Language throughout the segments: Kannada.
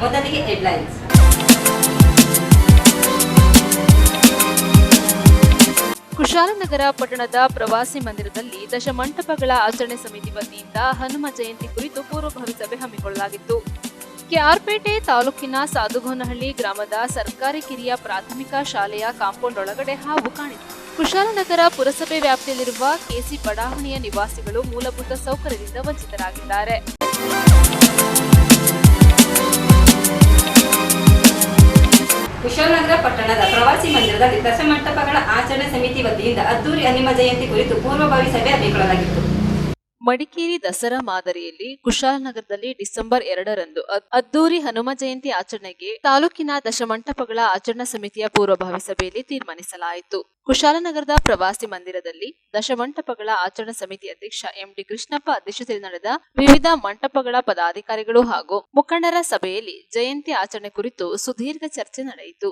ಮೊದಲಿಗೆ ಹೆಡ್ಲೈನ್ಸ್. ಕುಶಾಲನಗರ ಪಟ್ಟಣದ ಪ್ರವಾಸಿ ಮಂದಿರದಲ್ಲಿ ದಶಮಂಟಪಗಳ ಆಚರಣೆ ಸಮಿತಿ ವತಿಯಿಂದ ಹನುಮ ಜಯಂತಿ ಕುರಿತು ಪೂರ್ವಭಾವಿ ಸಭೆ ಹಮ್ಮಿಕೊಳ್ಳಲಾಗಿತ್ತು. ಕೆಆರ್ಪೇಟೆ ತಾಲೂಕಿನ ಸಾದುಗೋನಹಳ್ಳಿ ಗ್ರಾಮದ ಸರ್ಕಾರಿ ಕಿರಿಯ ಪ್ರಾಥಮಿಕ ಶಾಲೆಯ ಕಾಂಪೌಂಡ್ ಒಳಗಡೆ ಹಾವು ಕಾಣಿತು. ಕುಶಾಲನಗರ ಪುರಸಭೆ ವ್ಯಾಪ್ತಿಯಲ್ಲಿರುವ ಕೆಸಿ ಬಡಾವಣೆಯ ನಿವಾಸಿಗಳು ಮೂಲಭೂತ ಸೌಕರ್ಯದಿಂದ ವಂಚಿತರಾಗಿದ್ದಾರೆ. ಕುಶಾಲನಗರ ಪಟ್ಟಣದ ಪ್ರವಾಸಿ ಮಂದಿರದಲ್ಲಿ ದಶಮಂಟಪಗಳ ಆಚರಣೆ ಸಮಿತಿ ವತಿಯಿಂದ ಅದ್ದೂರಿ ಹನುಮ ಜಯಂತಿ ಕುರಿತು ಪೂರ್ವಭಾವಿ ಸಭೆ ಹಮ್ಮಿಕೊಳ್ಳಲಾಗಿತ್ತು. ಮಡಿಕೇರಿ ದಸರಾ ಮಾದರಿಯಲ್ಲಿ ಕುಶಾಲನಗರದಲ್ಲಿ ಡಿಸೆಂಬರ್ 2ರಂದು ಅದ್ದೂರಿ ಹನುಮ ಜಯಂತಿ ಆಚರಣೆಗೆ ತಾಲೂಕಿನ ದಶಮಂಟಪಗಳ ಆಚರಣಾ ಸಮಿತಿಯ ಪೂರ್ವಭಾವಿ ಸಭೆಯಲ್ಲಿ ತೀರ್ಮಾನಿಸಲಾಯಿತು. ಕುಶಾಲನಗರದ ಪ್ರವಾಸಿ ಮಂದಿರದಲ್ಲಿ ದಶಮಂಟಪಗಳ ಆಚರಣಾ ಸಮಿತಿ ಅಧ್ಯಕ್ಷ ಎಂಡಿ ಕೃಷ್ಣಪ್ಪ ಅಧ್ಯಕ್ಷತೆಯಲ್ಲಿ ನಡೆದ ವಿವಿಧ ಮಂಟಪಗಳ ಪದಾಧಿಕಾರಿಗಳು ಹಾಗೂ ಮುಖಂಡರ ಸಭೆಯಲ್ಲಿ ಜಯಂತಿ ಆಚರಣೆ ಕುರಿತು ಸುದೀರ್ಘ ಚರ್ಚೆ ನಡೆಯಿತು.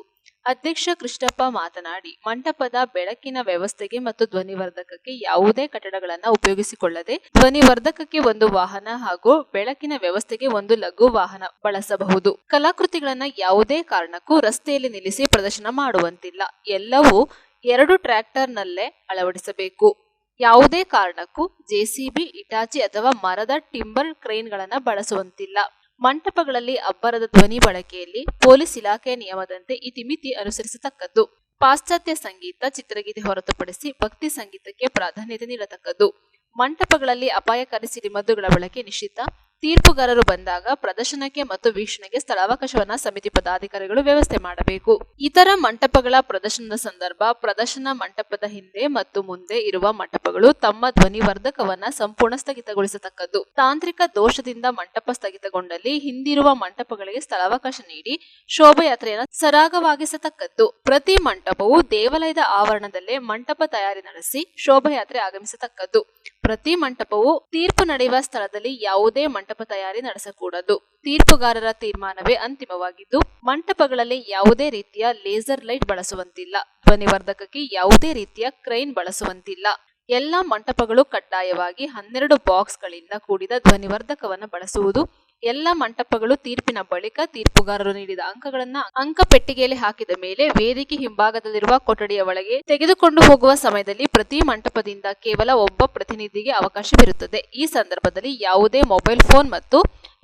ಅಧ್ಯಕ್ಷ ಕೃಷ್ಣಪ್ಪ ಮಾತನಾಡಿ, ಮಂಟಪದ ಬೆಳಕಿನ ವ್ಯವಸ್ಥೆಗೆ ಮತ್ತು ಧ್ವನಿವರ್ಧಕಕ್ಕೆ ಯಾವುದೇ ಕಟ್ಟಡಗಳನ್ನು ಉಪಯೋಗಿಸಿಕೊಳ್ಳದೆ ಧ್ವನಿವರ್ಧಕಕ್ಕೆ ಒಂದು ವಾಹನ ಹಾಗೂ ಬೆಳಕಿನ ವ್ಯವಸ್ಥೆಗೆ ಒಂದು ಲಘು ವಾಹನ ಬಳಸಬಹುದು. ಕಲಾಕೃತಿಗಳನ್ನು ಯಾವುದೇ ಕಾರಣಕ್ಕೂ ರಸ್ತೆಯಲ್ಲಿ ನಿಲ್ಲಿಸಿ ಪ್ರದರ್ಶನ ಮಾಡುವಂತಿಲ್ಲ. ಎಲ್ಲವೂ 2 ಟ್ರ್ಯಾಕ್ಟರ್ನಲ್ಲೇ ಅಳವಡಿಸಬೇಕು. ಯಾವುದೇ ಕಾರಣಕ್ಕೂ ಜೆಸಿಬಿ, ಇಟಾಚಿ ಅಥವಾ ಮರದ ಟಿಂಬರ್ ಕ್ರೇನ್ಗಳನ್ನು ಬಳಸುವಂತಿಲ್ಲ. ಮಂಟಪಗಳಲ್ಲಿ ಅಬ್ಬರದ ಧ್ವನಿ ಬಳಕೆಯಲ್ಲಿ ಪೊಲೀಸ್ ಇಲಾಖೆಯ ನಿಯಮದಂತೆ ಇತಿಮಿತಿ ಅನುಸರಿಸತಕ್ಕದ್ದು. ಪಾಶ್ಚಾತ್ಯ ಸಂಗೀತ, ಚಿತ್ರಗೀತೆ ಹೊರತುಪಡಿಸಿ ಭಕ್ತಿ ಸಂಗೀತಕ್ಕೆ ಪ್ರಾಧಾನ್ಯತೆ ನೀಡತಕ್ಕದ್ದು. ಮಂಟಪಗಳಲ್ಲಿ ಅಪಾಯಕಾರಿ ಸಿಡಿಮದ್ದುಗಳ ಬಳಕೆ ನಿಷಿದ್ಧ. ತೀರ್ಪುಗಾರರು ಬಂದಾಗ ಪ್ರದರ್ಶನಕ್ಕೆ ಮತ್ತು ವೀಕ್ಷಣೆಗೆ ಸ್ಥಳಾವಕಾಶವನ್ನ ಸಮಿತಿ ಪದಾಧಿಕಾರಿಗಳು ವ್ಯವಸ್ಥೆ ಮಾಡಬೇಕು. ಇತರ ಮಂಟಪಗಳ ಪ್ರದರ್ಶನದ ಸಂದರ್ಭ ಪ್ರದರ್ಶನ ಮಂಟಪದ ಹಿಂದೆ ಮತ್ತು ಮುಂದೆ ಇರುವ ಮಂಟಪಗಳು ತಮ್ಮ ಧ್ವನಿವರ್ಧಕವನ್ನ ಸಂಪೂರ್ಣ ಸ್ಥಗಿತಗೊಳಿಸತಕ್ಕದ್ದು. ತಾಂತ್ರಿಕ ದೋಷದಿಂದ ಮಂಟಪ ಸ್ಥಗಿತಗೊಂಡಲ್ಲಿ ಹಿಂದಿರುವ ಮಂಟಪಗಳಿಗೆ ಸ್ಥಳಾವಕಾಶ ನೀಡಿ ಶೋಭಾಯಾತ್ರೆಯನ್ನು ಸರಾಗವಾಗಿಸತಕ್ಕದ್ದು. ಪ್ರತಿ ಮಂಟಪವು ದೇವಾಲಯದ ಆವರಣದಲ್ಲೇ ಮಂಟಪ ತಯಾರಿ ನಡೆಸಿ ಶೋಭಾಯಾತ್ರೆ ಆಗಮಿಸತಕ್ಕದ್ದು. ಪ್ರತಿ ಮಂಟಪವು ತೀರ್ಪು ನಡೆಯುವ ಸ್ಥಳದಲ್ಲಿ ಯಾವುದೇ ಮಂಟಪ ತಯಾರಿ ನಡೆಸಕೂಡದು. ತೀರ್ಪುಗಾರರ ತೀರ್ಮಾನವೇ ಅಂತಿಮವಾಗಿದ್ದು, ಮಂಟಪಗಳಲ್ಲಿ ಯಾವುದೇ ರೀತಿಯ ಲೇಸರ್ ಲೈಟ್ ಬಳಸುವಂತಿಲ್ಲ. ಧ್ವನಿವರ್ಧಕಕ್ಕೆ ಯಾವುದೇ ರೀತಿಯ ಕ್ರೈನ್ ಬಳಸುವಂತಿಲ್ಲ. ಎಲ್ಲ ಮಂಟಪಗಳು ಕಡ್ಡಾಯವಾಗಿ 12 ಬಾಕ್ಸ್ಗಳಿಂದ ಕೂಡಿದ ಧ್ವನಿವರ್ಧಕವನ್ನು ಬಳಸುವುದು. ಎಲ್ಲ ಮಂಟಪಗಳು ತೀರ್ಪಿನ ಬಳಿಕ ತೀರ್ಪುಗಾರರು ನೀಡಿದ ಅಂಕಗಳನ್ನು ಅಂಕಪೆಟ್ಟಿಗೆಯಲ್ಲಿ ಹಾಕಿದ ಮೇಲೆ ವೇದಿಕೆ ಹಿಂಭಾಗದಲ್ಲಿರುವ ಕೊಠಡಿಯ ಒಳಗೆ ತೆಗೆದುಕೊಂಡು ಹೋಗುವ ಸಮಯದಲ್ಲಿ ಪ್ರತಿ ಮಂಟಪದಿಂದ ಕೇವಲ ಒಬ್ಬ ಪ್ರತಿನಿಧಿಗೆ ಅವಕಾಶವಿರುತ್ತದೆ. ಈ ಸಂದರ್ಭದಲ್ಲಿ ಯಾವುದೇ ಮೊಬೈಲ್ ಫೋನ್ ಮತ್ತು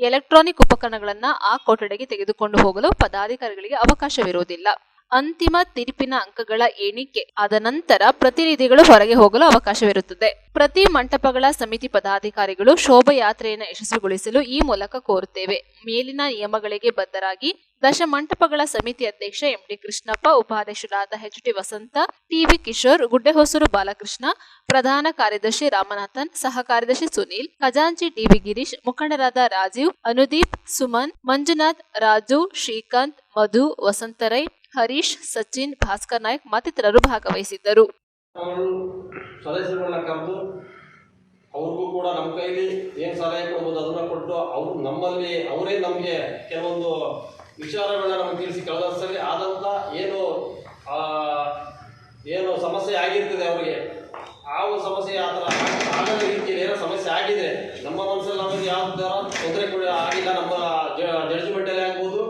ಎಲೆಕ್ಟ್ರಾನಿಕ್ ಉಪಕರಣಗಳನ್ನು ಆ ಕೊಠಡಿಗೆ ತೆಗೆದುಕೊಂಡು ಹೋಗಲು ಪದಾಧಿಕಾರಿಗಳಿಗೆ ಅವಕಾಶವಿರುವುದಿಲ್ಲ. ಅಂತಿಮ ತೀರ್ಪಿನ ಅಂಕಗಳ ಎಣಿಕೆ ಆದ ನಂತರ ಪ್ರತಿನಿಧಿಗಳು ಹೊರಗೆ ಹೋಗಲು ಅವಕಾಶವಿರುತ್ತದೆ. ಪ್ರತಿ ಮಂಟಪಗಳ ಸಮಿತಿ ಪದಾಧಿಕಾರಿಗಳು ಶೋಭಾಯಾತ್ರೆಯನ್ನು ಯಶಸ್ವಿಗೊಳಿಸಲು ಈ ಮೂಲಕ ಕೋರುತ್ತೇವೆ. ಮೇಲಿನ ನಿಯಮಗಳಿಗೆ ಬದ್ಧರಾಗಿ ದಶಮಂಟಪಗಳ ಸಮಿತಿ ಅಧ್ಯಕ್ಷ ಎಂಡಿ ಕೃಷ್ಣಪ್ಪ, ಉಪಾಧ್ಯಕ್ಷರಾದ ಎಚ್.ಟಿ. ವಸಂತ, ಟಿ.ವಿ. ಕಿಶೋರ್, ಗುಡ್ಡೆಹೊಸೂರು ಬಾಲಕೃಷ್ಣ, ಪ್ರಧಾನ ಕಾರ್ಯದರ್ಶಿ ರಾಮನಾಥನ್, ಸಹ ಕಾರ್ಯದರ್ಶಿ ಸುನೀಲ್, ಖಜಾಂಚಿ ಡಿ.ವಿ. ಗಿರೀಶ್, ಮುಖಂಡರಾದ ರಾಜೀವ್, ಅನುದೀಪ್, ಸುಮನ್, ಮಂಜುನಾಥ್, ರಾಜು, ಶ್ರೀಕಾಂತ್, ಮಧು, ವಸಂತರೈ, ಹರೀಶ್, ಸಚಿನ್, ಭಾಸ್ಕರ್ ನಾಯಕ್ ಮತ್ತಿತರರು ಭಾಗವಹಿಸಿದ್ದರು. ಸದಸ್ಯರುಗಳನ್ನ ಕರೆದು ಅವ್ರಿಗೂ ಕೂಡ ನಮ್ಮ ಕೈಲಿ ಏನು ಸಲಹೆ ಕೊಡ್ಬೋದು ಅದನ್ನ ಕೊಟ್ಟು ಅವರು ನಮ್ಮಲ್ಲಿ ಅವರೇ ನಮಗೆ ಕೆಲವೊಂದು ವಿಚಾರಗಳನ್ನ ನಮಗೆ ತಿಳಿಸಿ ಕಳೆದ ವರ್ಷದಲ್ಲಿ ಆದಂಥ ಏನು ಸಮಸ್ಯೆ ಆಗಿರ್ತದೆ ಅವರಿಗೆ ಆ ಒಂದು ಸಮಸ್ಯೆ ಆ ಥರ ಆಗದ ರೀತಿಯಲ್ಲಿ ಏನೋ ಸಮಸ್ಯೆ ಆಗಿದೆ ನಮ್ಮ ಮನಸ್ಸಲ್ಲಿ ನಮಗೆ ಯಾವ ಥರ ತೊಂದರೆ ಕೂಡ ಆಗಿಲ್ಲ. ನಮ್ಮ ಜಡ್ಜ್ಮೆಂಟಲ್ಲಿ ಆಗ್ಬೋದು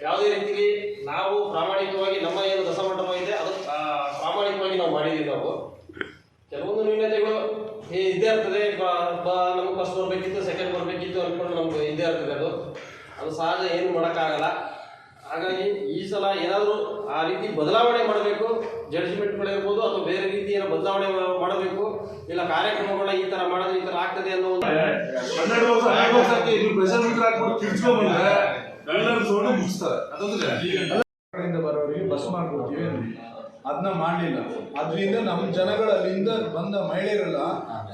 ಯಾವುದೇ ರೀತಿಯಲ್ಲಿ ನಾವು ಪ್ರಾಮಾಣಿಕವಾಗಿ ನಮ್ಮ ಏನು ದಶಮಂಟಪ ಇದೆ ಅದು ಪ್ರಾಮಾಣಿಕವಾಗಿ ನಾವು ಮಾಡಿದ್ದೀವಿ. ನಾವು ಕೆಲವೊಂದು ನ್ಯೂನತೆಗಳು ಇದ್ದೇ ಇರ್ತದೆ. ನಮ್ಗೆ ಫಸ್ಟ್ ಬರಬೇಕಿತ್ತು, ಸೆಕೆಂಡ್ ಬರಬೇಕಿತ್ತು ಅಂದ್ಕೊಂಡು ನಮ್ಗೆ ಇದ್ದೇ ಇರ್ತದೆ. ಅದು ಸಹಜ, ಏನು ಮಾಡೋಕ್ಕಾಗಲ್ಲ. ಹಾಗಾಗಿ ಈ ಸಲ ಏನಾದರೂ ಆ ರೀತಿ ಬದಲಾವಣೆ ಮಾಡಬೇಕು. ಜಡ್ಜ್ಮೆಂಟ್ಗಳಿರ್ಬೋದು ಅಥವಾ ಬೇರೆ ರೀತಿ ಏನೋ ಬದಲಾವಣೆ ಮಾಡಬೇಕು. ಇಲ್ಲ ಕಾರ್ಯಕ್ರಮಗಳನ್ನ ಈ ಥರ ಮಾಡಿದ್ರೆ ಈ ಥರ ಆಗ್ತದೆ ಅನ್ನೋ ಒಂದು ಬರೋರಿಗೆ ಬಸ್ ಮಾಡ್ಕೊಡ್ತೀವಿ ಅದನ್ನ ಮಾಡಲಿಲ್ಲ. ಅದರಿಂದ ನಮ್ಮ ಜನಗಳು ಅಲ್ಲಿಂದ ಬಂದ ಮಹಿಳೆಯರೆಲ್ಲ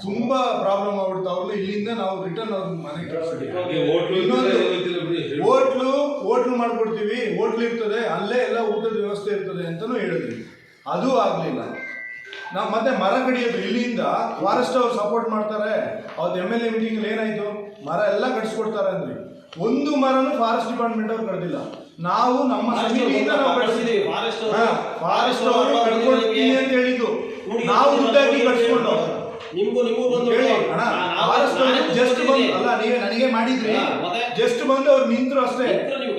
ತುಂಬಾ ಪ್ರಾಬ್ಲಮ್ ಆಗ್ಬಿಡ್ತು. ಅವ್ರನ್ನ ಇಲ್ಲಿಂದ ನಾವು ರಿಟರ್ನ್ ಅವ್ರ ಮನೆಗೆ ಕಳಿಸ್ತೀವಿ. ಹೋಟ್ಲು ಮಾಡ್ಕೊಡ್ತೀವಿ, ಹೋಟ್ಲ್ ಇರ್ತದೆ, ಅಲ್ಲೇ ಎಲ್ಲ ಊಟದ ವ್ಯವಸ್ಥೆ ಇರ್ತದೆ ಅಂತಲೂ ಹೇಳಿದ್ವಿ. ಅದು ಆಗಲಿಲ್ಲ. ನಾವು ಮತ್ತೆ ಮರ ಕಡಿಯೋದು ಇಲ್ಲಿಂದ ಫಾರೆಸ್ಟ್ ಅವ್ರು ಸಪೋರ್ಟ್ ಮಾಡ್ತಾರೆ. ಅವ್ರು MLA ಮೀಟಿಂಗ್ ಏನಾಯ್ತು, ಮರ ಎಲ್ಲ ಕಡಿಸ್ಕೊಡ್ತಾರೆ ಅಂದ್ರಿ. ಒಂದು ಮರನು ಫಾರೆಸ್ಟ್ ಡಿಪಾರ್ಟ್ಮೆಂಟ್ ಅವ್ರು ಕಡ್ದಿಲ್ಲ. ನಾವು ನಮ್ಮ ಸಮಿತಿಯಿಂದ ನಾವು ಕಳಿಸಿದೀವಿ. ಫಾರೆಸ್ಟ್ ಅವರು ಕಡ್ಕೊಡ್ತೀವಿ ಅಂತ ಹೇಳಿದ್ದು ನಾವು ದುಡ್ಡಾಗಿ ಕಟ್ಸ್ಕೊಂಡು ನಿಮಗೂ ಬಂದು ಹೇಳಿ ಅಣ್ಣ. ಫಾರೆಸ್ಟ್ ಅವರು ಜಸ್ಟ್ ಬಂದು ಅಲ್ಲ, ನೀವೇ ನನಗೆ ಮಾಡಿದ್ರಿ, ಜಸ್ಟ್ ಬಂದು ಅವ್ರು ನಿಂತರು ಅಷ್ಟೇ.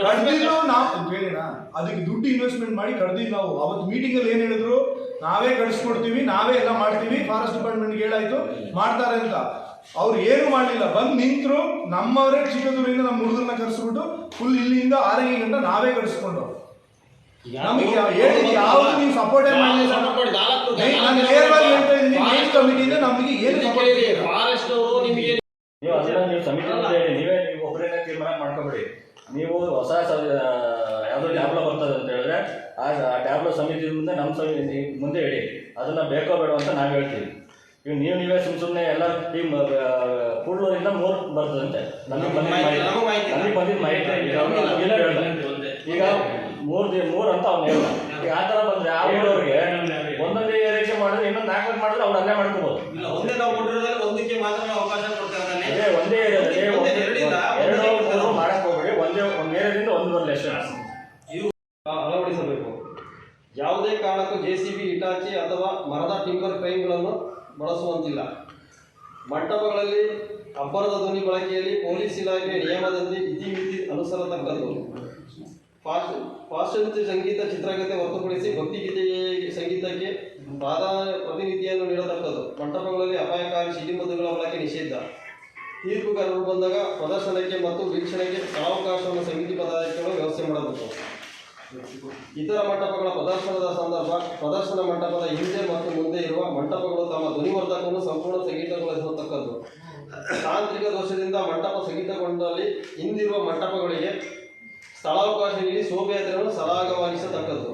ಕಡ್ದಿದ್ದು ನಾವು ಕೇಳಿನ ಅದಕ್ಕೆ ದುಡ್ಡು ಇನ್ವೆಸ್ಟ್ಮೆಂಟ್ ಮಾಡಿ ಕಡ್ದಿದ್ದು ನಾವು ಅವತ್ತು ಮೀಟಿಂಗ್ ಅಲ್ಲಿ ಏನ್ ಹೇಳಿದ್ರು, ನಾವೇ ಕಳಿಸ್ಕೊಡ್ತೀವಿ, ನಾವೇ ಎಲ್ಲ ಮಾಡ್ತೀವಿ, ಫಾರೆಸ್ಟ್ ಡಿಪಾರ್ಟ್ಮೆಂಟ್ಗೆ ಹೇಳಾಯ್ತು ಮಾಡ್ತಾರೆ ಅಂತ. ಅವ್ರು ಏನು ಮಾಡಲಿಲ್ಲ, ಬಂದು ನಿಂತರು. ನಮ್ಮವರೇ ಚಿಕ್ಕದೂರಿಂದ ನಮ್ಮ ಹುಡುಗರನ್ನ ಕರೆಸ್ಬಿಟ್ಟು ಫುಲ್ ಇಲ್ಲಿಂದ 6 ಗಂಟೆ ನಾವೇ ಕಳಿಸ್ಕೊಂಡು ನಮಗೆ ಹೇಳಿದ್ದು ಯಾವುದು ನೀವು ಸಪೋರ್ಟೇ ಮಾಡಲಿಲ್ಲ. ನಾನು ನೇರವಾಗಿ ಹೇಳ್ತಾ ಇದ್ದೀನಿ, ಮೇನ್ ಕಮಿಟಿಯಿಂದ ನಮಗೆ ಏನು ಸಪೋರ್ಟ್ ಇಲ್ಲ. ಫಾರೆಸ್ಟ್ ಅವರು ನಿಮಗೆ ನೀವು ಅದನ್ನ ನೀವು ಸಮಿತಿ ಅಂತ ಹೇಳಿ ನೀವು ಒಬ್ಬರೇನೆ ತೀರ್ಮಾನ ಮಾಡ್ಕೋಬೇಡಿ. ನೀವು ಹೊಸ ಯಾವುದೋ ಟ್ಯಾಬ್ಲೋ ಬರ್ತದೆ ಅಂತ ಹೇಳಿದ್ರೆ ಆ ಟ್ಯಾಬ್ಲೋ ಸಮಿತಿ ಮುಂದೆ ನಮ್ಮ ಸಮಿತಿ ಮುಂದೆ ಹೇಳಿ, ಅದನ್ನ ಬೇಕೋ ಬೇಡ ಅಂತ ನಾವು ಹೇಳ್ತೀವಿ. ಈಗ ನೀವೇ ಸುಮ್ಮನೆ ಎಲ್ಲ ಟೀಮ್ ಕೂಡ್ಲೂರಿಂದ 3 ಬರ್ತದಂತೆ ನಮಗೆ ಬಂದಿದ್ದ ಮಾಹಿತಿ ಈಗ 3 ಅಂತ ಅವ್ನು ಹೇಳ. ಈಗ ಆ ಥರ ಬಂದರೆ ಆ ಊರವ್ರಿಗೆ ಒಂದೊಂದೇ ಏರಿಕೆ ಮಾಡಿದ್ರೆ ಇನ್ನೊಂದು 4 ಮಾಡಿದ್ರೆ ಅವ್ರು ಅಲ್ಲೇ ಮಾಡ್ಕೋಬೋದು. ಒಂದೇ ನಾವು ಕೊಟ್ಟಿರೋದ್ರಲ್ಲಿ ಒಂದಕ್ಕೆ ಮಾತ್ರ ಅವಕಾಶ ಕೊಡ್ತಾರೆ. ಅದೇ ಒಂದೇ ಏರಿಯಾದಲ್ಲಿ 2-3 ಮಾಡಕ್ ಹೋಗ್ಬೇಡಿ. ಒಂದು ಏರಿಯಾದಿಂದ ಒಂದು ಬರಲಿ ಅಷ್ಟೇ. ಅಳವಡಿಸಬೇಕು. ಯಾವುದೇ ಕಾರಣಕ್ಕೂ JCB, ಇಟಾಚಿ ಅಥವಾ ಮರದ ಟಿಂಬರ್ ಕ್ರೈನ್ಗಳನ್ನು ಬಳಸುವಂತಿಲ್ಲ. ಮಂಟಪಗಳಲ್ಲಿ ಅಬ್ಬರದ ಧ್ವನಿ ಬಳಕೆಯಲ್ಲಿ ಪೊಲೀಸ್ ಇಲಾಖೆ ನಿಯಮದಂತೆ ಇತಿಮಿತಿ ಅನುಸರತಕ್ಕದ್ದು. ಪಾಶ್ಚಾತ್ಯ ಸಂಗೀತ, ಚಿತ್ರಕಥೆ ಹೊರತುಪಡಿಸಿ ಭಕ್ತಿಗೀತೆ ಸಂಗೀತಕ್ಕೆ ಪ್ರಾತಿನಿಧ್ಯವನ್ನು ನೀಡತಕ್ಕದ್ದು. ಮಂಟಪಗಳಲ್ಲಿ ಅಪಾಯಕಾರಿ ಸಿಡಿಮದ್ದುಗಳ ಬಳಕೆ ನಿಷೇಧ. ತೀರ್ಪುಗಾರರು ಬಂದಾಗ ಪ್ರದರ್ಶನಕ್ಕೆ ಮತ್ತು ವೀಕ್ಷಣೆಗೆ ಸ್ಥಳಾವಕಾಶವನ್ನು ಸಮಿತಿ ಪದಾಧಿಕಾರಿಗಳು ವ್ಯವಸ್ಥೆ ಮಾಡಬೇಕು. ಇತರ ಮಂಟಪಗಳ ಪ್ರದರ್ಶನದ ಸಂದರ್ಭ ಪ್ರದರ್ಶನ ಮಂಟಪದ ಹಿಂದೆ ಮತ್ತು ಮುಂದೆ ಇರುವ ಮಂಟಪಗಳು ತಮ್ಮ ಧ್ವನಿವರ್ಧಕವನ್ನು ಸಂಪೂರ್ಣ ಸ್ಥಗಿತಗೊಳಿಸತಕ್ಕದ್ದು. ತಾಂತ್ರಿಕ ದೋಷದಿಂದ ಮಂಟಪ ಸ್ಥಗಿತಗೊಂಡಲ್ಲಿ ಹಿಂದಿರುವ ಮಂಟಪಗಳಿಗೆ ಸ್ಥಳಾವಕಾಶ ನೀಡಿ ಶೋಭಾಯಾತ್ರೆಯನ್ನು ಸರಾಗವಾಗಿಸತಕ್ಕದ್ದು.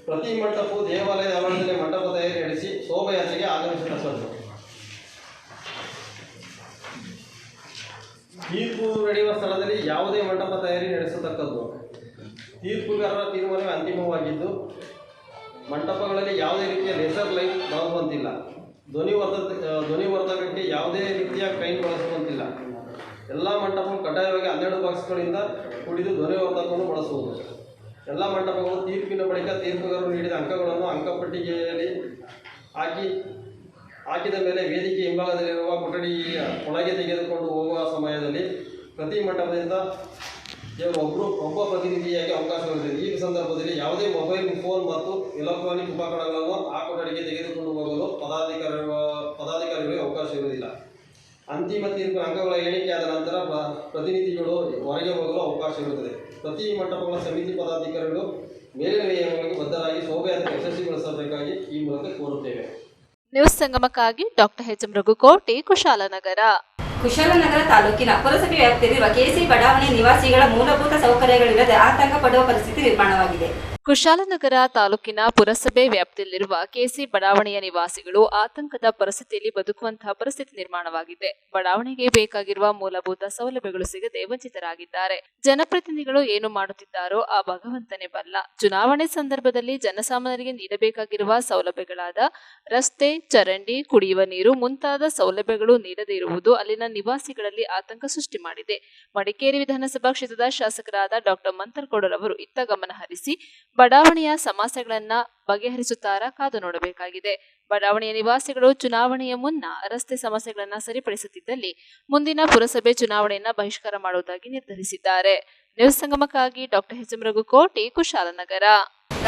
ಪ್ರತಿ ಮಂಟಪವು ದೇವಾಲಯದ ಆವರಣದಲ್ಲಿ ಮಂಟಪ ತಯಾರಿ ನಡೆಸಿ ಶೋಭಾಯಾತ್ರೆಗೆ ಆಗಮಿಸತಕ್ಕದ್ದು. ತೀರ್ಪು ನಡೆಯುವ ಸ್ಥಳದಲ್ಲಿ ಯಾವುದೇ ಮಂಟಪ ತಯಾರಿ ನಡೆಸತಕ್ಕದ್ದು. ತೀರ್ಪುಗಾರರ ತೀರ್ಮಾನವೇ ಅಂತಿಮವಾಗಿದ್ದು ಮಂಟಪಗಳಲ್ಲಿ ಯಾವುದೇ ರೀತಿಯ ಲೇಸರ್ ಲೈಟ್ ಬಳಸುವಂತಿಲ್ಲ. ಧ್ವನಿವರ್ಧಕಕ್ಕೆ ಯಾವುದೇ ರೀತಿಯ ಕ್ರೈನ್ ಬಳಸುವಂತಿಲ್ಲ. ಎಲ್ಲ ಮಂಟಪಗಳು ಕಡ್ಡಾಯವಾಗಿ 12 ಬಾಕ್ಸ್ಗಳಿಂದ ಕೂಡಿದ್ದು ಧ್ವನಿವರ್ಧಕವನ್ನು ಬಳಸುವುದು. ಎಲ್ಲ ಮಂಟಪಗಳು ತೀರ್ಪಿನ ಬಳಿಕ ತೀರ್ಪುಗಾರರು ನೀಡಿದ ಅಂಕಗಳನ್ನು ಅಂಕಪಟ್ಟಿಗೆಯಲ್ಲಿ ಹಾಕಿದ ಮೇಲೆ ವೇದಿಕೆ ಹಿಂಭಾಗದಲ್ಲಿರುವ ಕೊಠಡಿಯ ಒಳಗೆ ತೆಗೆದುಕೊಂಡು ಹೋಗುವ ಸಮಯದಲ್ಲಿ ಪ್ರತಿ ಮಂಟಪದಿಂದ ಒಬ್ಬ ಪ್ರತಿನಿಧಿಯಾಗಿ ಅವಕಾಶವಿರುತ್ತದೆ. ಈ ಸಂದರ್ಭದಲ್ಲಿ ಯಾವುದೇ ಮೊಬೈಲ್ ಫೋನ್ ಮತ್ತು ಎಲೆಕ್ಟ್ರಾನಿಕ್ ಉಪಕರಣಗಳನ್ನು ಆ ಕೊಠಡಿಗೆ ತೆಗೆದುಕೊಂಡು ಹೋಗಲು ಪದಾಧಿಕಾರಿಗಳಿಗೆ ಅವಕಾಶವಿರುವುದಿಲ್ಲ. ಅಂತಿಮ ತೀರ್ಪಿನ ಅಂಕಗಳ ಎಣಿಕೆಯಾದ ನಂತರ ಪ್ರತಿನಿಧಿಗಳು ಹೊರಗೆ ಹೋಗಲು ಅವಕಾಶವಿರುತ್ತದೆ. ಪ್ರತಿ ಮಂಟಪಗಳ ಸಮಿತಿ ಪದಾಧಿಕಾರಿಗಳು ಮೇಲಿನ ನಿಯಮಗಳಿಗೆ ಬದ್ಧರಾಗಿ ಶೋಭಾಯಾತ್ರೆ ಯಶಸ್ವಿಗೊಳಿಸಬೇಕಾಗಿ ಈ ಮೂಲಕ ಕೋರುತ್ತೇವೆ. ನ್ಯೂಸ್ ಸಂಗಮಕ್ಕಾಗಿ ಡಾಕ್ಟರ್ ಎಚ್.ಎಂ. ರಘುಕೋಟಿ, ಕುಶಾಲನಗರ. ಕುಶಾಲನಗರ ತಾಲೂಕಿನ ಪುರಸಭೆ ವ್ಯಾಪ್ತಿಯಲ್ಲಿರುವ ಕೆಸಿ ಬಡಾವಣೆ ನಿವಾಸಿಗಳ ಮೂಲಭೂತ ಸೌಕರ್ಯಗಳಿಲ್ಲದೆ ಆತಂಕ ಪಡುವ ಪರಿಸ್ಥಿತಿ ನಿರ್ಮಾಣವಾಗಿದೆ. ಕುಶಾಲನಗರ ತಾಲೂಕಿನ ಪುರಸಭೆ ವ್ಯಾಪ್ತಿಯಲ್ಲಿರುವ ಕೆಸಿ ಬಡಾವಣೆಯ ನಿವಾಸಿಗಳು ಆತಂಕದ ಪರಿಸ್ಥಿತಿಯಲ್ಲಿ ಬದುಕುವಂತಹ ಪರಿಸ್ಥಿತಿ ನಿರ್ಮಾಣವಾಗಿದೆ. ಬಡಾವಣೆಗೆ ಬೇಕಾಗಿರುವ ಮೂಲಭೂತ ಸೌಲಭ್ಯಗಳು ಸಿಗದೆ ವಂಚಿತರಾಗಿದ್ದಾರೆ. ಜನಪ್ರತಿನಿಧಿಗಳು ಏನು ಮಾಡುತ್ತಿದ್ದಾರೋ ಆ ಭಗವಂತನೇ ಬಲ್ಲ. ಚುನಾವಣೆ ಸಂದರ್ಭದಲ್ಲಿ ಜನಸಾಮಾನ್ಯರಿಗೆ ನೀಡಬೇಕಾಗಿರುವ ಸೌಲಭ್ಯಗಳಾದ ರಸ್ತೆ, ಚರಂಡಿ, ಕುಡಿಯುವ ನೀರು ಮುಂತಾದ ಸೌಲಭ್ಯಗಳು ನೀಡದೇ ಇರುವುದು ಅಲ್ಲಿನ ನಿವಾಸಿಗಳಲ್ಲಿ ಆತಂಕ ಸೃಷ್ಟಿ ಮಾಡಿದೆ. ಮಡಿಕೇರಿ ವಿಧಾನಸಭಾ ಕ್ಷೇತ್ರದ ಶಾಸಕರಾದ ಡಾಕ್ಟರ್ ಮಂತರ್ಗೌಡರವರು ಇತ್ತ ಗಮನ ಹರಿಸಿ ಬಡಾವಣೆಯ ಸಮಸ್ಯೆಗಳನ್ನ ಬಗೆಹರಿಸುತ್ತಾರಾ ಕಾದು ನೋಡಬೇಕಾಗಿದೆ. ಬಡಾವಣೆಯ ನಿವಾಸಿಗಳು ಚುನಾವಣೆಯ ಮುನ್ನ ರಸ್ತೆ ಸಮಸ್ಯೆಗಳನ್ನ ಸರಿಪಡಿಸುತ್ತಿದ್ದಲ್ಲಿ ಮುಂದಿನ ಪುರಸಭೆ ಚುನಾವಣೆಯನ್ನ ಬಹಿಷ್ಕಾರ ಮಾಡುವುದಾಗಿ ನಿರ್ಧರಿಸಿದ್ದಾರೆ. ನ್ಯೂಸ್ ಸಂಗಮಕ್ಕಾಗಿ ಡಾಕ್ಟರ್ ಎಚ್.ಎಂ. ರಘುಕೋಟಿ, ಕುಶಾಲನಗರ.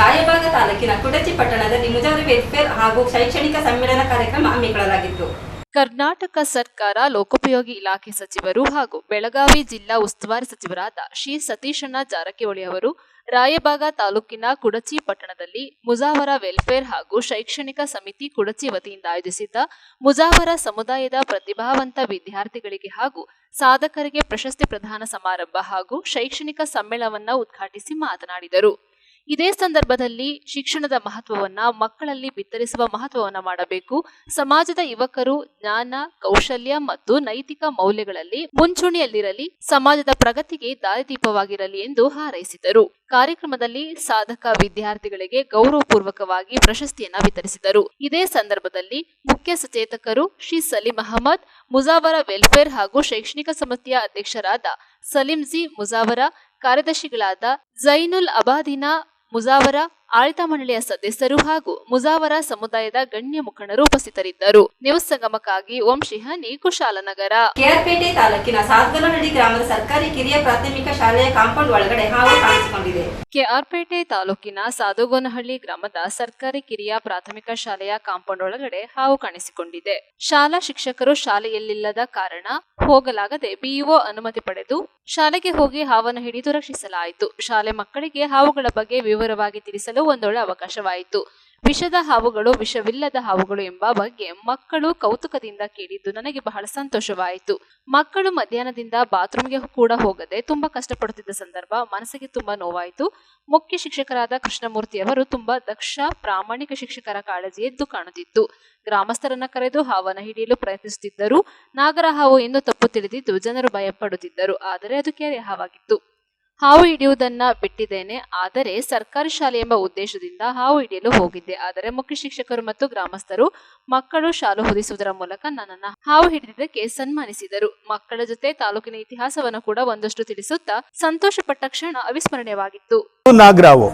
ರಾಯಬಾಗ ತಾಲೂಕಿನ ಕುಡಚಿ ಪಟ್ಟಣದಲ್ಲಿ ಮುಜಾವರ ವೆಲ್ಫೇರ್ ಹಾಗೂ ಶೈಕ್ಷಣಿಕ ಸಮ್ಮೇಳನ ಕಾರ್ಯಕ್ರಮ ಹಮ್ಮಿಕೊಳ್ಳಲಾಗಿತ್ತು. ಕರ್ನಾಟಕ ಸರ್ಕಾರ ಲೋಕೋಪಯೋಗಿ ಇಲಾಖೆ ಸಚಿವರು ಹಾಗೂ ಬೆಳಗಾವಿ ಜಿಲ್ಲಾ ಉಸ್ತುವಾರಿ ಸಚಿವರಾದ ಶ್ರೀ ಸತೀಶಣ್ಣ ಜಾರಕಿಹೊಳಿ ಅವರು ರಾಯಬಾಗ ತಾಲೂಕಿನ ಕುಡಚಿ ಪಟ್ಟಣದಲ್ಲಿ ಮುಜಾವರ ವೆಲ್ಫೇರ್ ಹಾಗೂ ಶೈಕ್ಷಣಿಕ ಸಮಿತಿ ಕುಡಚಿ ವತಿಯಿಂದ ಆಯೋಜಿಸಿದ್ದ ಮುಜಾವರ ಸಮುದಾಯದ ಪ್ರತಿಭಾವಂತ ವಿದ್ಯಾರ್ಥಿಗಳಿಗೆ ಹಾಗೂ ಸಾಧಕರಿಗೆ ಪ್ರಶಸ್ತಿ ಪ್ರದಾನ ಸಮಾರಂಭ ಹಾಗೂ ಶೈಕ್ಷಣಿಕ ಸಮ್ಮೇಳನವನ್ನು ಉದ್ಘಾಟಿಸಿ ಮಾತನಾಡಿದರು. ಇದೇ ಸಂದರ್ಭದಲ್ಲಿ ಶಿಕ್ಷಣದ ಮಹತ್ವವನ್ನ ಮಕ್ಕಳಲ್ಲಿ ಬಿತ್ತರಿಸುವ ಮಹತ್ವವನ್ನ ಮಾಡಬೇಕು. ಸಮಾಜದ ಯುವಕರು ಜ್ಞಾನ, ಕೌಶಲ್ಯ ಮತ್ತು ನೈತಿಕ ಮೌಲ್ಯಗಳಲ್ಲಿ ಮುಂಚೂಣಿಯಲ್ಲಿರಲಿ, ಸಮಾಜದ ಪ್ರಗತಿಗೆ ದಾರಿದೀಪವಾಗಿರಲಿ ಎಂದು ಹಾರೈಸಿದರು. ಕಾರ್ಯಕ್ರಮದಲ್ಲಿ ಸಾಧಕ ವಿದ್ಯಾರ್ಥಿಗಳಿಗೆ ಗೌರವಪೂರ್ವಕವಾಗಿ ಪ್ರಶಸ್ತಿಯನ್ನ ವಿತರಿಸಿದರು. ಇದೇ ಸಂದರ್ಭದಲ್ಲಿ ಮುಖ್ಯ ಸಚೇತಕರು ಶ್ರೀ ಸಲೀಂ ಅಹಮದ್, ಮುಜಾವರ ವೆಲ್ಫೇರ್ ಹಾಗೂ ಶೈಕ್ಷಣಿಕ ಸಮಿತಿಯ ಅಧ್ಯಕ್ಷರಾದ ಸಲೀಂ ಜಿ ಮುಜಾವರ, ಕಾರ್ಯದರ್ಶಿಗಳಾದ ಜೈನುಲ್ ಅಬಾದಿನ ಮುಜಾವರ ಆಡಳಿತ ಮಂಡಳಿಯ ಸದಸ್ಯರು ಹಾಗೂ ಮುಜಾವರ ಸಮುದಾಯದ ಗಣ್ಯ ಮುಖಂಡರು ಉಪಸ್ಥಿತರಿದ್ದರು. ನ್ಯೂಸ್ ಸಂಗಮಕ್ಕಾಗಿ ವಂಶಿಹಾನಿ, ಕುಶಾಲನಗರ. ಕೆಆರ್ಪೇಟೆ ತಾಲೂಕಿನ ಸಾದ್ಗನಹಳ್ಳಿ ಗ್ರಾಮದ ಸರ್ಕಾರಿ ಕಿರಿಯ ಪ್ರಾಥಮಿಕ ಶಾಲೆಯ ಕಾಂಪೌಂಡ್ ಒಳಗಡೆ ಹಾವು ಕಾಣಿಸಿಕೊಂಡಿದೆ. ಕೆಆರ್ಪೇಟೆ ತಾಲೂಕಿನ ಸಾದುಗೋನಹಳ್ಳಿ ಗ್ರಾಮದ ಸರ್ಕಾರಿ ಕಿರಿಯ ಪ್ರಾಥಮಿಕ ಶಾಲೆಯ ಕಾಂಪೌಂಡ್ ಒಳಗಡೆ ಹಾವು ಕಾಣಿಸಿಕೊಂಡಿದೆ. ಶಾಲಾ ಶಿಕ್ಷಕರು ಶಾಲೆಯಲ್ಲಿಲ್ಲದ ಕಾರಣ ಹೋಗಲಾಗದೆ ಬಿಇಒ ಅನುಮತಿ ಪಡೆದು ಶಾಲೆಗೆ ಹೋಗಿ ಹಾವನ್ನು ಹಿಡಿದು ರಕ್ಷಿಸಲಾಯಿತು. ಶಾಲೆ ಮಕ್ಕಳಿಗೆ ಹಾವುಗಳ ಬಗ್ಗೆ ವಿವರವಾಗಿ ತಿಳಿಸಲು ಒಂದೊಳ್ಳೆ ಅವಕಾಶವಾಯಿತು. ವಿಷದ ಹಾವುಗಳು, ವಿಷವಿಲ್ಲದ ಹಾವುಗಳು ಎಂಬ ಬಗ್ಗೆ ಮಕ್ಕಳು ಕೌತುಕದಿಂದ ಕೇಳಿದ್ದು ನನಗೆ ಬಹಳ ಸಂತೋಷವಾಯಿತು. ಮಕ್ಕಳು ಮಧ್ಯಾಹ್ನದಿಂದ ಬಾತ್ರೂಮ್ಗೆ ಕೂಡ ಹೋಗದೆ ತುಂಬಾ ಕಷ್ಟಪಡುತ್ತಿದ್ದ ಸಂದರ್ಭ ಮನಸ್ಸಿಗೆ ತುಂಬಾ ನೋವಾಯಿತು. ಮುಖ್ಯ ಶಿಕ್ಷಕರಾದ ಕೃಷ್ಣಮೂರ್ತಿ ಅವರು ತುಂಬಾ ದಕ್ಷ, ಪ್ರಾಮಾಣಿಕ ಶಿಕ್ಷಕರ ಕಾಳಜಿ ಎದ್ದು ಕಾಣುತ್ತಿತ್ತು. ಗ್ರಾಮಸ್ಥರನ್ನ ಕರೆದು ಹಾವನ್ನು ಹಿಡಿಯಲು ಪ್ರಯತ್ನಿಸುತ್ತಿದ್ದರು. ನಾಗರ ಹಾವು ಎಂದು ತಪ್ಪು ತಿಳಿದಿದ್ದು ಜನರು ಭಯಪಡುತ್ತಿದ್ದರು. ಆದರೆ ಅದು ಕೆರೆ ಹಾವಾಗಿತ್ತು. ಹಾವು ಹಿಡಿಯುವುದನ್ನ ಬಿಟ್ಟಿದ್ದೇನೆ, ಆದರೆ ಸರ್ಕಾರಿ ಶಾಲೆ ಎಂಬ ಉದ್ದೇಶದಿಂದ ಹಾವು ಹಿಡಿಯಲು ಹೋಗಿದ್ದೆ. ಆದರೆ ಮುಖ್ಯ ಶಿಕ್ಷಕರು ಮತ್ತು ಗ್ರಾಮಸ್ಥರು ಮಕ್ಕಳು ಶಾಲು ಹೊದಿಸುವುದರ ಮೂಲಕ ನನ್ನನ್ನು ಹಾವು ಹಿಡಿದಿದ್ದಕ್ಕೆ ಸನ್ಮಾನಿಸಿದರು. ಮಕ್ಕಳ ಜೊತೆ ತಾಲೂಕಿನ ಇತಿಹಾಸವನ್ನು ಕೂಡ ಒಂದಷ್ಟು ತಿಳಿಸುತ್ತಾ ಸಂತೋಷಪಟ್ಟ ಕ್ಷಣ ಅವಿಸ್ಮರಣೀಯವಾಗಿತ್ತು. ನಾಗರಾವು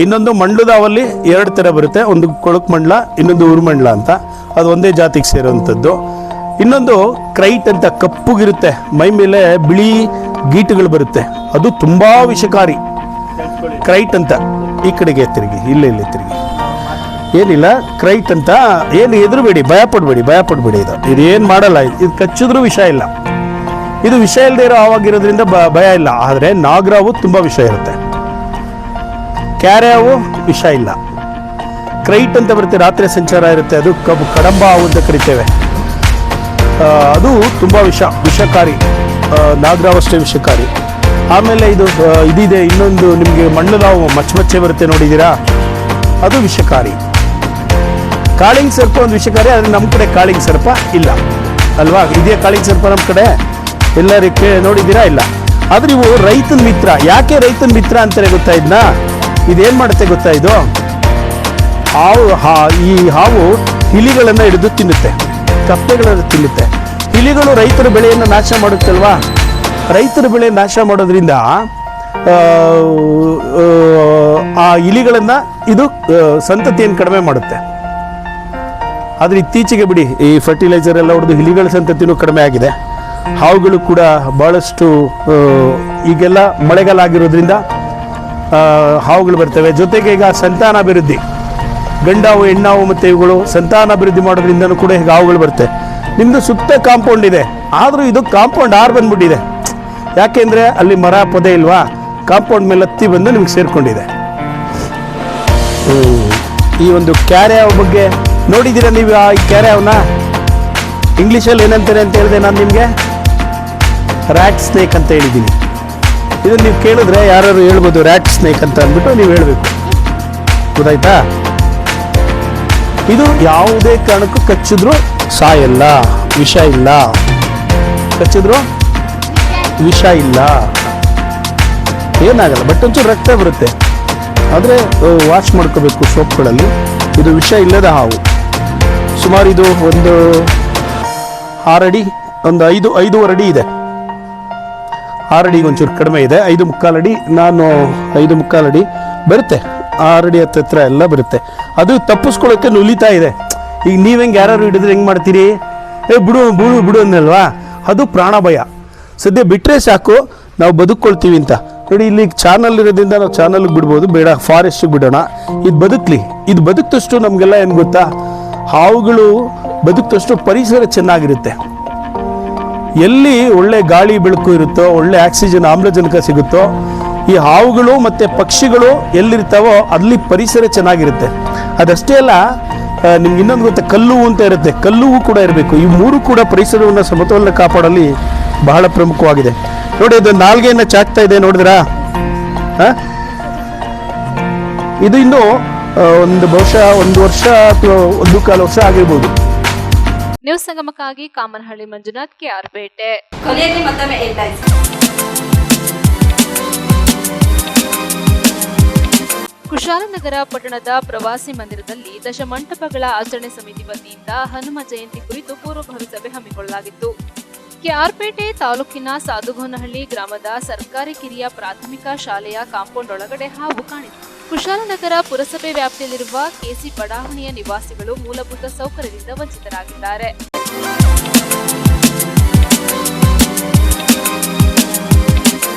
ಇನ್ನೊಂದು ಮಂಡ್ಲದಾವಲ್ಲಿ 2 ತರ ಬರುತ್ತೆ. ಒಂದು ಕೊಳಕ್ ಮಂಡ್ಲ, ಇನ್ನೊಂದು ಉರುಮಂಡ್ಲ ಅಂತ. ಅದು ಒಂದೇ ಜಾತಿಗೆ ಸೇರುವಂಥದ್ದು. ಇನ್ನೊಂದು ಕ್ರೈಟ್ ಅಂತ ಕಪ್ಪುಗಿರುತ್ತೆ, ಮೈ ಮೇಲೆ ಬಿಳಿ ಗೀಟುಗಳು ಬರುತ್ತೆ. ಅದು ತುಂಬಾ ವಿಷಕಾರಿ. ಕ್ರೈಟ್ ಅಂತ ಈ ಕಡೆಗೆ ತಿರುಗಿ, ಇಲ್ಲೇ ತಿರುಗಿ. ಏನಿಲ್ಲ, ಕ್ರೈಟ್ ಅಂತ. ಏನು ಎದುರುಬೇಡಿ, ಭಯ ಪಡ್ಬೇಡಿ. ಇದು ಏನು ಮಾಡಲ್ಲ, ಇದು ಕಚ್ಚಿದ್ರೂ ವಿಷ ಇಲ್ಲ. ಇದು ವಿಷ ಇಲ್ಲದೆ ಇರೋ ಆವಾಗಿರೋದ್ರಿಂದ ಭಯ ಇಲ್ಲ. ಆದರೆ ನಾಗರಾವು ತುಂಬಾ ವಿಷ ಇರುತ್ತೆ. ಕ್ಯಾರೆ ಹಾವು ವಿಷ ಇಲ್ಲ. ಕ್ರೈಟ್ ಅಂತ ಬರುತ್ತೆ, ರಾತ್ರಿ ಸಂಚಾರ ಇರುತ್ತೆ. ಅದು ಕಡಂಬ ಹಾವು ಅಂತ ಕರಿತೇವೆ. ಅದು ತುಂಬಾ ವಿಷಕಾರಿ. ನಾಗರಾವು ಅಷ್ಟೇ ವಿಷಕಾರಿ. ಆಮೇಲೆ ಇದಿದೆ, ಇನ್ನೊಂದು ನಿಮಗೆ ಮಣ್ಣದಾವು ಮಚ್ಚೆ ಬರುತ್ತೆ, ನೋಡಿದ್ದೀರಾ? ಅದು ವಿಷಕಾರಿ. ಕಾಳಿಂಗ್ ಸರ್ಪ ಒಂದು ವಿಷಕಾರಿ, ಆದರೆ ನಮ್ಮ ಕಡೆ ಕಾಳಿಂಗ್ ಸರ್ಪ ಇಲ್ಲ ಅಲ್ವಾ? ಇದೆಯಾ ಕಾಳಿಂಗ್ ಸರ್ಪ ನಮ್ಮ ಕಡೆ? ಎಲ್ಲರಿಗೆ ನೋಡಿದ್ದೀರಾ? ಇಲ್ಲ. ಆದ್ರೆ ಇವು ರೈತನ ಮಿತ್ರ. ಯಾಕೆ ರೈತನ ಮಿತ್ರ ಅಂತಾರೆ ಗೊತ್ತಾ? ಇದೇನ್ ಮಾಡುತ್ತೆ ಗೊತ್ತಾ? ಇದು ಈ ಹಾವು ಇಲಿಗಳನ್ನ ಹಿಡಿದು ತಿನ್ನುತ್ತೆ, ಕಪ್ಪೆಗಳನ್ನು ತಿನ್ನುತ್ತೆ. ಇಲಿಗಳು ರೈತರ ಬೆಳೆಯನ್ನು ನಾಶ ಮಾಡುತ್ತಲ್ವಾ? ರೈತರ ಬೆಳೆ ನಾಶ ಮಾಡೋದ್ರಿಂದ ಆ ಇಲಿಗಳನ್ನ ಇದು ಸಂತತಿಯನ್ನು ಕಡಿಮೆ ಮಾಡುತ್ತೆ. ಆದ್ರೆ ಇತ್ತೀಚೆಗೆ ಬಿಡಿ, ಈ ಫರ್ಟಿಲೈಸರ್ ಎಲ್ಲ ಹೊಡೆದು ಇಲಿಗಳ ಸಂತತಿನೂ ಕಡಿಮೆ ಆಗಿದೆ. ಹಾವುಗಳು ಕೂಡ ಬಹಳಷ್ಟು ಈಗೆಲ್ಲ ಮಳೆಗಾಲ ಆಗಿರೋದ್ರಿಂದ ಹಾವುಗಳು ಬರ್ತವೆ. ಜೊತೆಗೆ ಈಗ ಸಂತಾನಾಭಿವೃದ್ಧಿ, ಗಂಡಾವು ಹೆಣ್ಣಾವು ಮತ್ತು ಇವುಗಳು ಸಂತಾನಾಭಿವೃದ್ಧಿ ಮಾಡೋದ್ರಿಂದನೂ ಕೂಡ ಈಗ ಹಾವುಗಳು ಬರ್ತವೆ. ನಿಮ್ಮದು ಸುತ್ತ ಕಾಂಪೌಂಡ್ ಇದೆ, ಆದರೂ ಇದು ಕಾಂಪೌಂಡ್ ಬಂದ್ಬಿಟ್ಟಿದೆ. ಯಾಕೆಂದರೆ ಅಲ್ಲಿ ಮರ ಪೊದೆ ಇಲ್ವಾ? ಕಾಂಪೌಂಡ್ ಮೇಲೆ ಹತ್ತಿ ಬಂದು ನಿಮ್ಗೆ ಸೇರ್ಕೊಂಡಿದೆ. ಈ ಒಂದು ಕ್ಯಾರೆ ಹಾವು ಬಗ್ಗೆ ನೋಡಿದ್ದೀರಾ ನೀವು? ಈ ಕ್ಯಾರೆ ಹಾವನ್ನ ಇಂಗ್ಲೀಷಲ್ಲಿ ಏನಂತಾರೆ ಅಂತ ಹೇಳಿದೆ ನಾನು ನಿಮಗೆ? ರ್ಯಾಟ್ ಸ್ನೇಕ್ ಅಂತ ಹೇಳಿದ್ದೀನಿ. ಇದನ್ನು ನೀವು ಕೇಳಿದ್ರೆ ಯಾರು ಹೇಳ್ಬೋದು ರ್ಯಾಟ್ ಸ್ನೇಕ್ ಅಂತ ಅಂದ್ಬಿಟ್ಟು ನೀವು ಹೇಳಬೇಕು. ಗೊತ್ತಾಯ್ತಾ? ಇದು ಯಾವುದೇ ಕಾರಣಕ್ಕೂ ಕಚ್ಚಿದ್ರು ಸಾಯಲ್ಲ, ವಿಷ ಇಲ್ಲ. ಕಚ್ಚಿದ್ರು ವಿಷ ಇಲ್ಲ, ಏನಾಗಲ್ಲ. ಬಟ್ ಒಂಚೂರು ರಕ್ತ ಬರುತ್ತೆ, ಆದರೆ ವಾಶ್ ಮಾಡ್ಕೋಬೇಕು ಸೋಪ್ಗಳಲ್ಲಿ. ಇದು ವಿಷ ಇಲ್ಲದ ಹಾವು. ಸುಮಾರು ಇದು ಒಂದು 6 ಅಡಿ, ಒಂದು 5.5 ಅಡಿ ಇದೆ. 6 ಅಡಿಗೆ ಒಂಚೂರು ಕಡಿಮೆ ಇದೆ. 5.25 ಅಡಿ, ನಾನು 5.25 ಅಡಿ ಬರುತ್ತೆ. 6 ಅಡಿ ಹತ್ರ ಎಲ್ಲ ಬರುತ್ತೆ. ಅದು ತಪ್ಪಿಸ್ಕೊಳ್ಳೋಕ್ಕೆ ನುಲಿತಾ ಇದೆ. ಈಗ ನೀವು ಹೆಂಗೆ ಯಾರು ಹಿಡಿದ್ರೆ ಹೆಂಗೆ ಮಾಡ್ತೀರಿ? ಬಿಡು ಅನ್ನಲ್ವಾ? ಅದು ಪ್ರಾಣ ಭಯ. ಸದ್ಯ ಬಿಟ್ಟರೆ ಸಾಕು, ನಾವು ಬದುಕೊಳ್ತೀವಿ ಅಂತ. ನೋಡಿ, ಇಲ್ಲಿ ಚಾನಲ್ ಇರೋದ್ರಿಂದ ನಾವು ಚಾನಲ್ಗೆ ಬಿಡ್ಬೋದು, ಬೇಡ ಫಾರೆಸ್ಟಿಗೆ ಬಿಡೋಣ. ಇದು ಬದುಕಲಿ. ಇದು ಬದುಕಿದಷ್ಟು ನಮಗೆಲ್ಲ ಏನು ಗೊತ್ತಾ? ಹಾವುಗಳು ಬದುಕಿದಷ್ಟು ಪರಿಸರ ಚೆನ್ನಾಗಿರುತ್ತೆ. ಎಲ್ಲಿ ಒಳ್ಳೆ ಗಾಳಿ ಬೆಳಕು ಇರುತ್ತೋ, ಒಳ್ಳೆ ಆಕ್ಸಿಜನ್ ಆಮ್ಲಜನಕ ಸಿಗುತ್ತೋ, ಈ ಹಾವುಗಳು ಮತ್ತು ಪಕ್ಷಿಗಳು ಎಲ್ಲಿರ್ತಾವೋ ಅಲ್ಲಿ ಪರಿಸರ ಚೆನ್ನಾಗಿರುತ್ತೆ. ಅದಷ್ಟೇ ಅಲ್ಲ, ನಿಮ್ಗೆ ಇನ್ನೊಂದು ಗೊತ್ತಾ? ಕಲ್ಲು ಅಂತ ಇರುತ್ತೆ, ಕಲ್ಲು ಕೂಡ ಇರಬೇಕು. ಈ 3 ಕೂಡ ಪರಿಸರವನ್ನು ಸಮತೋಲನ ಕಾಪಾಡಲಿ ಬಹಳ ಪ್ರಮುಖವಾಗಿದೆ. ನೋಡಿ, ಅದು ನಾಲ್ಗೆಯನ್ನು ಚಾಚ್ತಾ ಇದೆ, ನೋಡಿದ್ರಾ? ಇದು ಇನ್ನು ಬಹುಶಃ 1 ವರ್ಷ ಅಥವಾ 1.25 ವರ್ಷ ಆಗಿರ್ಬೋದು. ನ್ಯೂಸ್ ಸಂಗಮಕ್ಕಾಗಿ ಕಾಮನಹಳ್ಳಿ ಮಂಜುನಾಥ್, ಕೆಆರ್ಪೇಟೆ. ಕೊನೆಯಲ್ಲಿ ಮತ್ತೊಮ್ಮೆ ಹೆಡ್ಲೈನ್ಸ್. ಕುಶಾಲನಗರ ಪಟ್ಟಣದ ಪ್ರವಾಸಿ ಮಂದಿರದಲ್ಲಿ ದಶಮಂಟಪಗಳ ಆಚರಣೆ ಸಮಿತಿ ವತಿಯಿಂದ ಹನುಮ ಜಯಂತಿ ಕುರಿತು ಪೂರ್ವಭಾವಿ ಸಭೆ ಹಮ್ಮಿಕೊಳ್ಳಲಾಗಿತ್ತು. ಕೆಆರ್ಪೇಟೆ ತಾಲೂಕಿನ ಸಾದುಗೋನಹಳ್ಳಿ ಗ್ರಾಮದ ಸರ್ಕಾರಿ ಕಿರಿಯ ಪ್ರಾಥಮಿಕ ಶಾಲೆಯ ಕಾಂಪೌಂಡ್ ಒಳಗಡೆ ಹಾವು ಕಾಣಿಸಿತು. ಕುಶಾಲನಗರ ಪುರಸಭೆ ವ್ಯಾಪ್ತಿಯಲ್ಲಿರುವ ಕೆಸಿ ಬಡಾವಣೆಯ ನಿವಾಸಿಗಳು ಮೂಲಭೂತ ಸೌಕರ್ಯದಿಂದ ವಂಚಿತರಾಗಿದ್ದಾರೆ.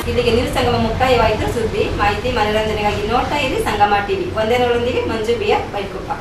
ಇಲ್ಲಿಗೆ ನ್ಯೂಸ್ ಸಂಗಮ ಮುಕ್ತಾಯವಾಯಿತು. ಸುದ್ದಿ ಮಾಹಿತಿ ಮನರಂಜನೆಗಾಗಿ ನೋಡ್ತಾ ಇರಿ ಸಂಗಮ ಟಿವಿ. ಒಂದೇ ನೋಡೊಂದಿಗೆ ಮಂಜು ಬಿಆರ್ ಬೈಕುಪ್ಪ.